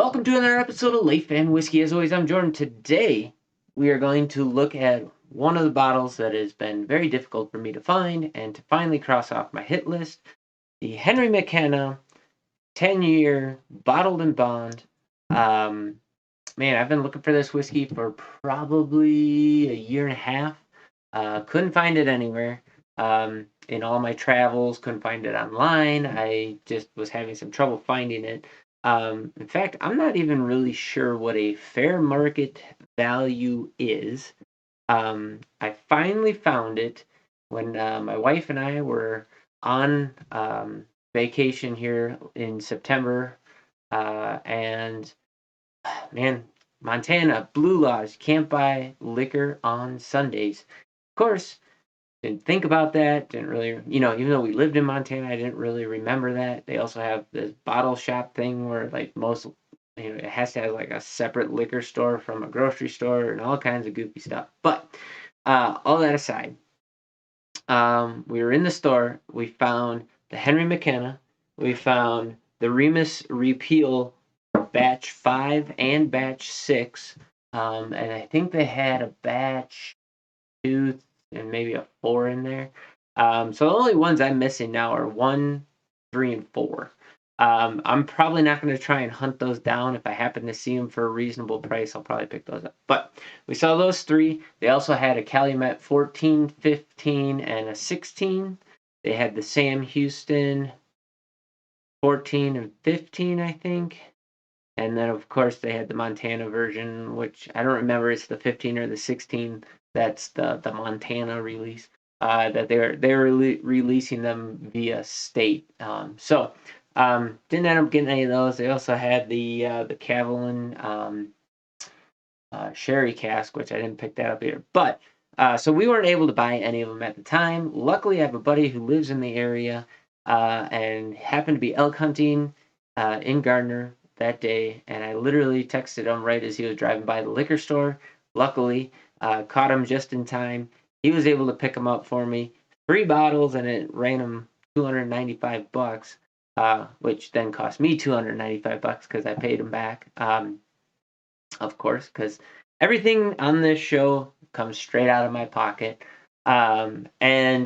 Welcome to another episode of Life and Whiskey. As always, I'm Jordan. Today, we are going to look at one of the bottles that has been very difficult for me to find and to finally cross off my hit list. The Henry McKenna 10-year bottled and bond. Man, I've been looking for this whiskey for probably a year and a half. Couldn't find it anywhere. In all my travels, couldn't find it online. I just was having some trouble finding it. In fact, I'm not even really sure what a fair market value is. I finally found it when my wife and I were on vacation here in September. And man, Montana, blue laws, can't buy liquor on Sundays. Of course, didn't think about that. Didn't really, even though we lived in Montana, I didn't really remember that. They also have this bottle shop thing where, like, most, it has to have like a separate liquor store from a grocery store and all kinds of goofy stuff. But all that aside, we were in the store. We found the Henry McKenna. We found the Remus Repeal batch 5 and batch 6. And I think they had a batch 2 and maybe a 4 in there. So the only ones I'm missing now are 1, 3, and 4. I'm probably not going to try and hunt those down. If I happen to see them for a reasonable price, I'll probably pick those up. But we saw those 3. They also had a Calumet 14, 15, and a 16. They had the Sam Houston 14 and 15, I think. And then, of course, they had the Montana version, which I don't remember. It's the 15 or the 16. That's the Montana release. That they're releasing them via state. Didn't end up getting any of those. They also had the Cavalin sherry cask, which I didn't pick that up either. But so we weren't able to buy any of them at the time. Luckily, I have a buddy who lives in the area and happened to be elk hunting in Gardner that day, and I literally texted him right as he was driving by the liquor store. Luckily, caught him just in time. He was able to pick them up for me. 3 bottles, and it ran him $295, which then cost me $295 because I paid him back. Of course, because everything on this show comes straight out of my pocket. And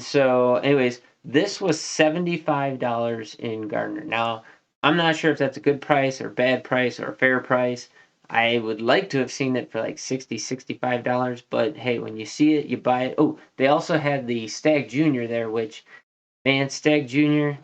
so, anyways, this was $75 in Gardner. Now, I'm not sure if that's a good price or bad price or a fair price. I would like to have seen it for like $60, $65, but hey, when you see it, you buy it. Oh, they also had the Stag Junior there, which, man, Stag Junior,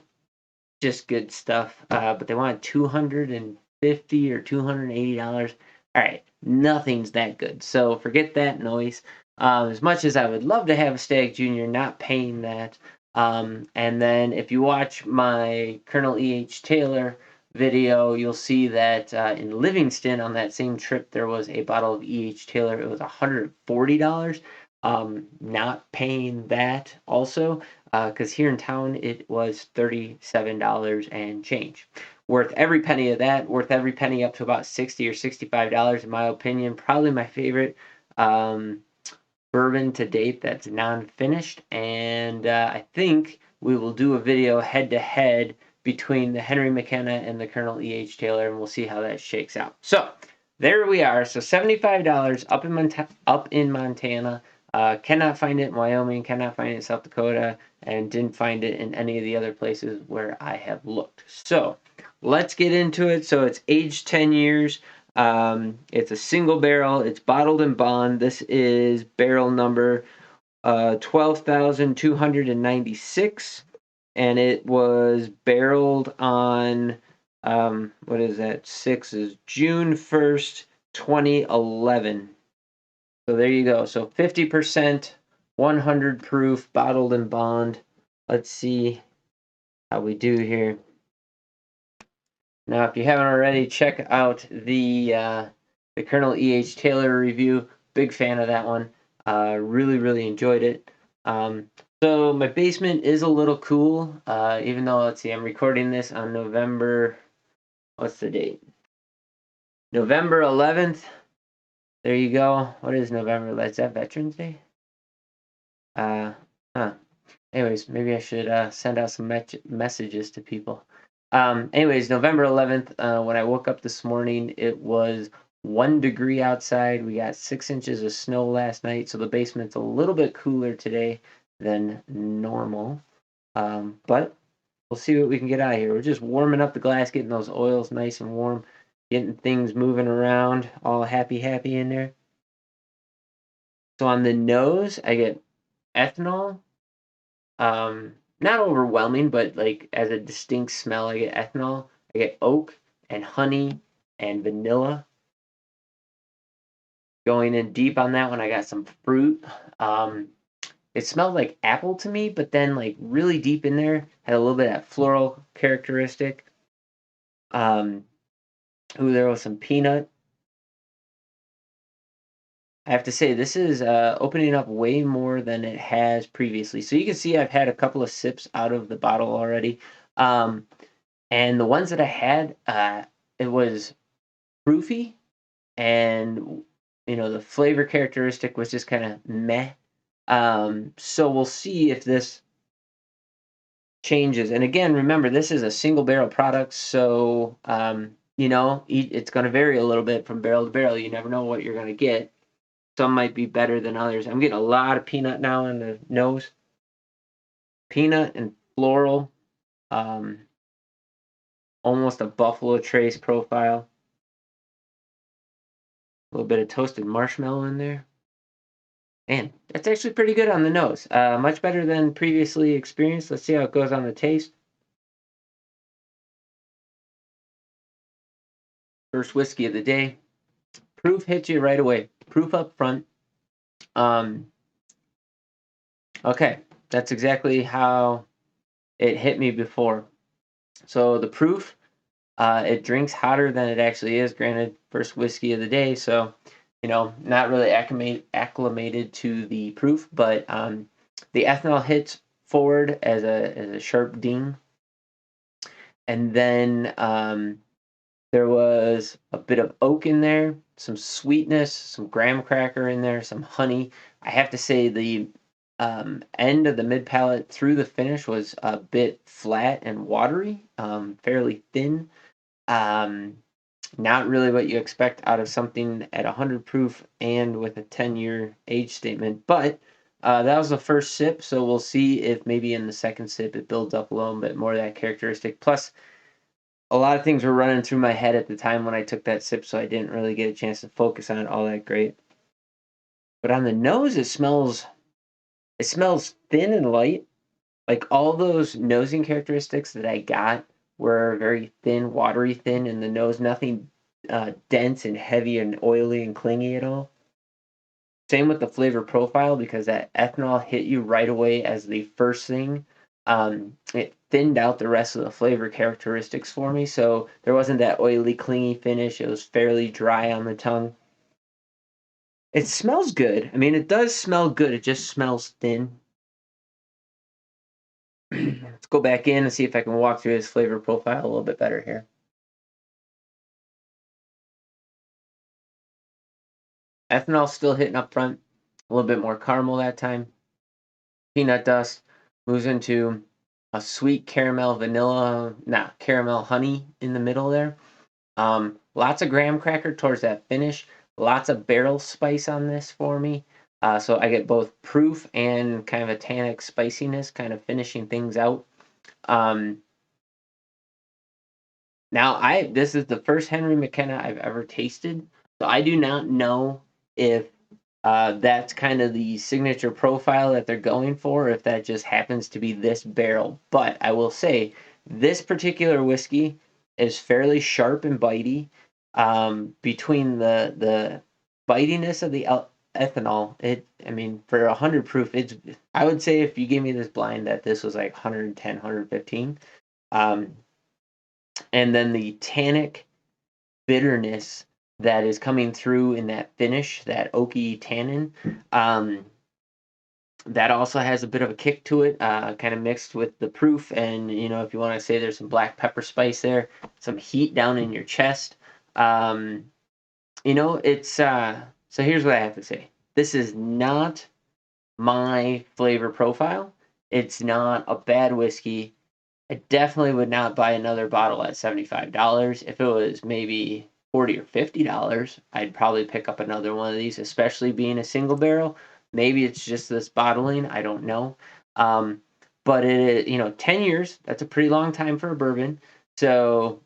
just good stuff. But they wanted $250 or $280. All right, nothing's that good. So forget that noise. As much as I would love to have a Stag Junior, not paying that. And then if you watch my Colonel E.H. Taylor video, you'll see that in Livingston on that same trip, there was a bottle of E.H. Taylor. It was $140. Not paying that also, because here in town it was $37 and change. Worth every penny of that, worth every penny up to about $60 or $65 in my opinion. Probably my favorite bourbon to date that's non-finished, and I think we will do a video head-to-head between the Henry McKenna and the Colonel E.H. Taylor, and we'll see how that shakes out. So there we are. So $75 up in Montana. Cannot find it in Wyoming, cannot find it in South Dakota, and didn't find it in any of the other places where I have looked. So let's get into it. So it's aged 10 years. It's a single barrel. It's bottled and bond. This is barrel number 12,296, and it was barreled on what is that? 6 is June 1st, 2011. So there you go. So 50%, 100 proof, bottled and bond. Let's see how we do here. Now, if you haven't already, check out the Colonel E.H. Taylor review. Big fan of that one. Really, really enjoyed it. So my basement is a little cool, even though, let's see, I'm recording this on November, what's the date? November 11th. There you go. What is November? Is that Veterans Day? Anyways, maybe I should send out some messages to people. Anyways, November 11th, when I woke up this morning, it was 1 degree outside. We got 6 inches of snow last night, so the basement's a little bit cooler today than normal. But we'll see what we can get out of here. We're just warming up the glass, getting those oils nice and warm, getting things moving around, all happy in there. So on the nose, I get ethanol. Not overwhelming, but like as a distinct smell, I get ethanol. I get oak and honey and vanilla. Going in deep on that one, I got some fruit. It smelled like apple to me, but then like really deep in there had a little bit of that floral characteristic. Um, there was some peanut. I have to say this is opening up way more than it has previously. So you can see I've had a couple of sips out of the bottle already. Um, and the ones that I had, it was proofy, and the flavor characteristic was just kind of meh. So we'll see if this changes. And again, remember this is a single barrel product, so it's going to vary a little bit from barrel to barrel. You never know what you're going to get. Some might be better than others. I'm getting a lot of peanut now in the nose. Peanut and floral, um, almost a Buffalo Trace profile. A little bit of toasted marshmallow in there. Man, that's actually pretty good on the nose. Much better than previously experienced. Let's see how it goes on the taste. First whiskey of the day. Proof hits you right away. Proof up front. Okay, that's exactly how it hit me before. So the proof, it drinks hotter than it actually is. Granted, first whiskey of the day, so not really acclimated to the proof, but the ethanol hits forward as a sharp ding, and then there was a bit of oak in there, some sweetness, some graham cracker in there, some honey. I have to say the end of the mid palate through the finish was a bit flat and watery, fairly thin. Um, Not really what you expect out of something at 100 proof and with a 10-year age statement. But that was the first sip, so we'll see if maybe in the second sip it builds up a little bit more of that characteristic. Plus, a lot of things were running through my head at the time when I took that sip, so I didn't really get a chance to focus on it all that great. But on the nose, it smells thin and light. Like all those nosing characteristics that I got were very thin, watery thin in the nose, nothing dense and heavy and oily and clingy at all. Same with the flavor profile because that ethanol hit you right away as the first thing. It thinned out the rest of the flavor characteristics for me, so there wasn't that oily, clingy finish. It was fairly dry on the tongue. It smells good. I mean, it does smell good. It just smells thin. Let's go back in and see if I can walk through his flavor profile a little bit better here. Ethanol still hitting up front, a little bit more caramel that time. Peanut dust moves into a sweet caramel vanilla, caramel honey in the middle there. Lots of graham cracker towards that finish. Lots of barrel spice on this for me. So I get both proof and kind of a tannic spiciness, kind of finishing things out. Um, this is the first Henry McKenna I've ever tasted, so I do not know if that's kind of the signature profile that they're going for, if that just happens to be this barrel. But I will say this particular whiskey is fairly sharp and bitey. Between the bitiness of the ethanol, I mean, for 100 proof, I would say if you gave me this blind that this was like 110, 115. And then the tannic bitterness that is coming through in that finish, that oaky tannin, that also has a bit of a kick to it, kind of mixed with the proof. And, if you want to say there's some black pepper spice there, some heat down in your chest. So here's what I have to say. This is not my flavor profile. It's not a bad whiskey. I definitely would not buy another bottle at $75. If it was maybe $40 or $50, I'd probably pick up another one of these, especially being a single barrel. Maybe it's just this bottling, I don't know. Um, but it is, 10 years, that's a pretty long time for a bourbon. So,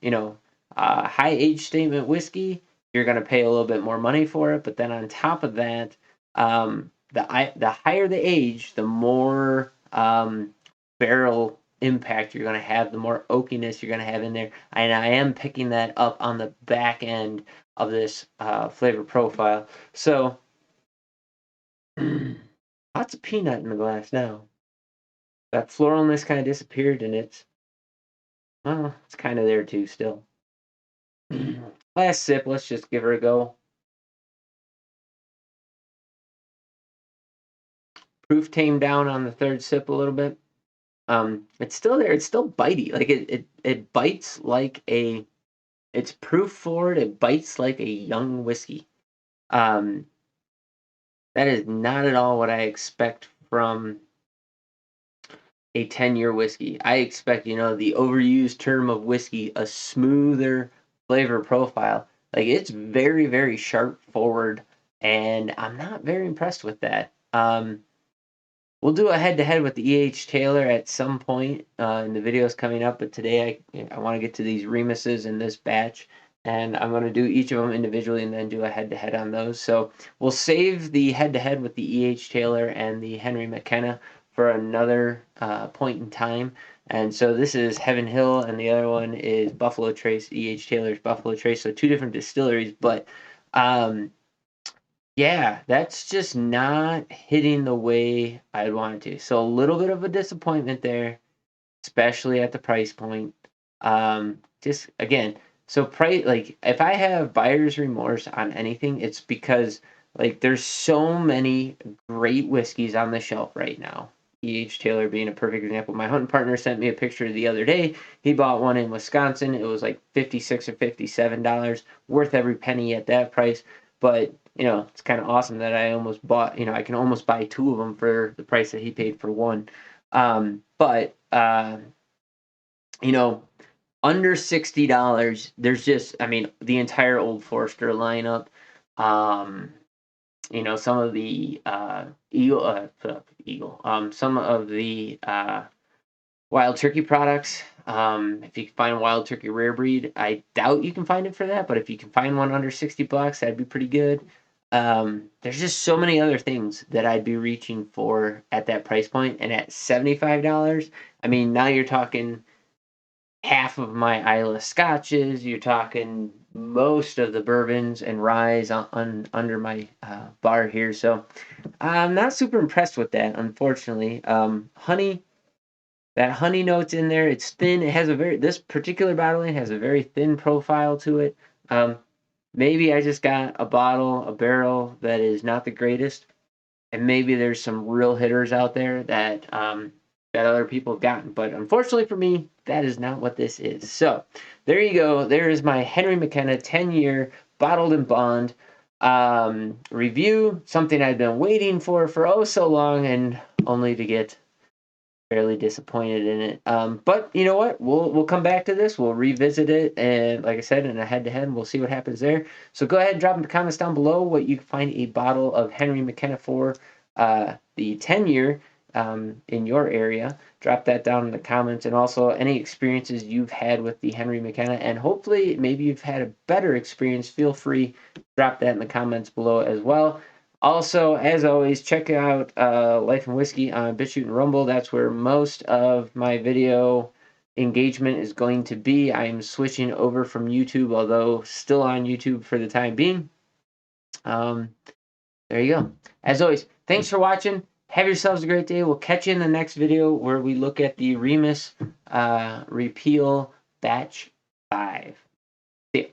high age statement whiskey, you're going to pay a little bit more money for it. But then on top of that, the higher the age, the more barrel impact you're going to have, the more oakiness you're going to have in there. And I am picking that up on the back end of this flavor profile. So, lots of peanut in the glass now. That floralness kind of disappeared, and it's kind of there too still. Last sip, let's just give her a go. Proof tamed down on the third sip a little bit. It's still there. It's still bitey. Like it bites like a. It's proof forward. It bites like a young whiskey. Um, that is not at all what I expect from a 10-year whiskey. I expect, the overused term of whiskey, a smoother flavor profile. Like it's very, very sharp forward, and I'm not very impressed with that. We'll do a head-to-head with the E.H. Taylor at some point in the videos coming up, but today I want to get to these Remuses in this batch, and I'm going to do each of them individually and then do a head-to-head on those. So we'll save the head-to-head with the E.H. Taylor and the Henry McKenna for another point in time. And so this is Heaven Hill, and the other one is Buffalo Trace, E.H. Taylor's Buffalo Trace. So two different distilleries, but yeah, that's just not hitting the way I'd want it to. So a little bit of a disappointment there, especially at the price point. Just again, so price like if I have buyer's remorse on anything, it's because like there's so many great whiskeys on the shelf right now. E.H. Taylor being a perfect example. My hunting partner sent me a picture the other day. He bought one in Wisconsin. It was like $56 or $57, worth every penny at that price. But it's kind of awesome that I almost bought. I can almost buy two of them for the price that he paid for one. But you know, under $60, there's just, the entire Old Forester lineup. Um, some of the some of the Wild Turkey products. If you can find Wild Turkey Rare Breed, I doubt you can find it for that, but if you can find one under $60, that'd be pretty good. There's just so many other things that I'd be reaching for at that price point, and at $75, now you're talking half of my Isla Scotches. You're talking most of the bourbons and ryes under my bar here. So I'm not super impressed with that, unfortunately. Honey, that honey note's in there. It's thin. It has this particular bottling has a very thin profile to it. Um, Maybe I just got a barrel that is not the greatest, and maybe there's some real hitters out there that other people have gotten. But unfortunately for me, that is not what this is. So there you go. There is my Henry McKenna 10-year bottled and bond review. Something I've been waiting for oh so long, and only to get fairly disappointed in it. But you know what? We'll come back to this. We'll revisit it, and like I said, in a head-to-head, we'll see what happens there. So go ahead and drop in the comments down below what you can find a bottle of Henry McKenna for the 10-year in your area. Drop that down in the comments, and also any experiences you've had with the Henry McKenna, and hopefully maybe you've had a better experience. Feel free, drop that in the comments below as well. Also, as always, check out Life and Whiskey on BitChute and Rumble. That's where most of my video engagement is going to be. I am switching over from YouTube, although still on YouTube for the time being. There you go. As always, thanks for watching. Have yourselves a great day. We'll catch you in the next video where we look at the Remus Repeal Batch 5. See ya.